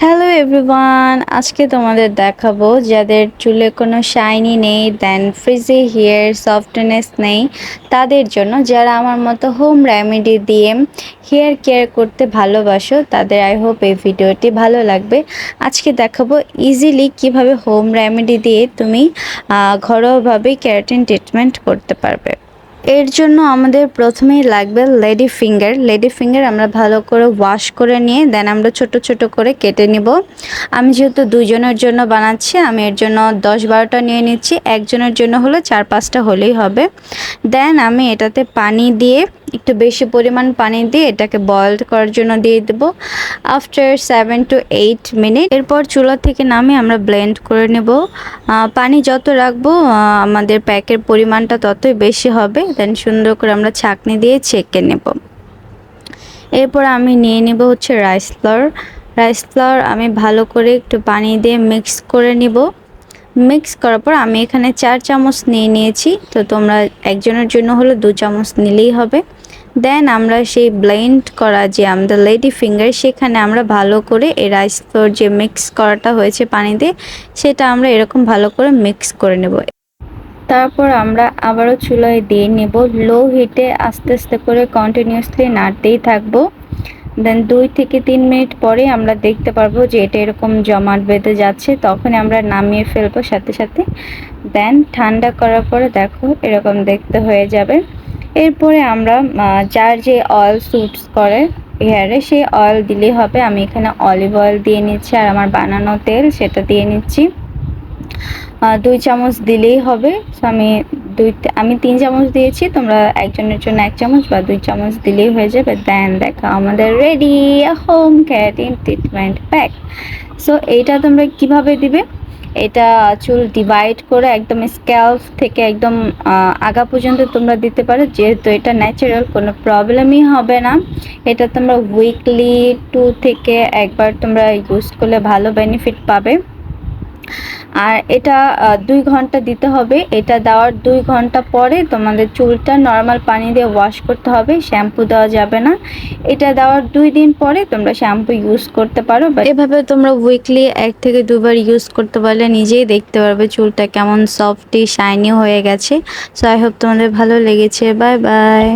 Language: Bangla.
হ্যালো এভরিওয়ান, আজকে তোমাদের দেখাবো যাদের চুলে কোনো শাইনি নেই, দেন ফ্রিজি হেয়ার সফটনেস নেই, তাদের জন্য। যারা আমার মতো হোম রেমেডি দিয়ে হেয়ার কেয়ার করতে ভালোবাসো, তাদের আই হোপ এই ভিডিওটি ভালো লাগবে। আজকে দেখাবো ইজিলি কিভাবে হোম রেমেডি দিয়ে তুমি ঘরোয়াভাবে কেরাটিন ট্রিটমেন্ট করতে পারবে। এর জন্য আমাদের প্রথমেই লাগবে লেডি ফিঙ্গার আমরা ভালো করে ওয়াশ করে নিয়ে দেন আমরা ছোট ছোট করে কেটে নিব। আমি যেহেতু দুজনের জন্য বানাচ্ছি, আমি এর জন্য 10-12টা নিয়ে নিচ্ছি। একজনের জন্য হলে 4-5টা হলেই হবে। দেন আমি এটাতে পানি দিয়ে, একটু বেশি পরিমাণ পানি দিয়ে এটাকে বয়েলড করার জন্য দিয়ে দেব আফটার 7 to 8 মিনিট। এরপর চুলা থেকে নামিয়ে আমরা ব্লেন্ড করে নেব। পানি যত রাখবো আমাদের প্যাকের পরিমাণটা ততই বেশি হবে। দেন সুন্দর করে আমরা ছাঁকনি দিয়ে ছেঁকে নেব। এরপর আমি নিয়ে নেব হচ্ছে রাইস ফ্লাওয়ার আমি ভালো করে একটু পানি দিয়ে মিক্স করে নিব। মিক্স করার পর আমি এখানে 4 চামচ নিয়ে নিয়েছি, তো তোমরা একজনের জন্য হলে 2 চামচ নিলেই হবে। দেন আমরা সেই ব্লেন্ড করা যে আমাদের লেডি ফিঙ্গার, সেখানে আমরা ভালো করে এই রাইস ফ্লোর যে মিক্স করাটা হয়েছে পানি দিয়ে, সেটা আমরা এরকম ভালো করে মিক্স করে নেব। তারপর আমরা আবারও চুলায় দিয়ে নেব লো হিটে, আস্তে আস্তে করে কন্টিনিউয়াসলি নাড়তেই থাকবো। দেন 2 থেকে 3 মিনিট পরে আমরা দেখতে পারবো যে এটা এরকম জমাট বেঁধে যাচ্ছে, তখন আমরা নামিয়ে ফেলবো সাথে সাথে। দেন ঠান্ডা করার পরে দেখো এরকম দেখতে হয়ে যাবে। এরপরে আমরা যার যে অয়েল স্যুটস করে হেয়ারে, সেই অয়েল দিলেই হবে। আমি এখানে অলিভ অয়েল দিয়ে নিচ্ছি, আর আমার বানানো তেল সেটা দিয়ে নিচ্ছি। 2 চামচ দিলেই হবে। সো আমি 3 চামচ দিয়েছি, তোমরা একজনের জন্য 1 চামচ বা 2 চামচ দিলেই হয়ে যাবে। দেন দেখো আমাদের ready home keratin treatment pack. So এইটা তোমরা কিভাবে দিবে, এটা চুল ডিভাইড করে একদম স্ক্যাল্প থেকে একদম আগা পর্যন্ত তোমরা দিতে পারো, যেহেতু এটা ন্যাচারাল, কোনো প্রবলেমই হবে না। এটা তোমরা উইকলি 2 থেকে একবার তোমরা ইউজ করলে ভালো বেনিফিট পাবে। আর এটা 2 ঘন্টা দিতে হবে। এটা দেওয়ার 2 ঘন্টা পরে তোমাদের চুলটা নর্মাল পানি দিয়ে ওয়াশ করতে হবে, শ্যাম্পু দেওয়া যাবে না। এটা দেওয়ার 2 দিন পরে তোমরা শ্যাম্পু ইউজ করতে পারো। এভাবে তোমরা উইকলি 1 থেকে 2 বার ইউজ করতে পারলে নিজেই দেখতে পারবে চুলটা কেমন সফটি শাইনি হয়ে গেছে। সো আই হোপ তোমাদের ভালো লেগেছে। Bye bye.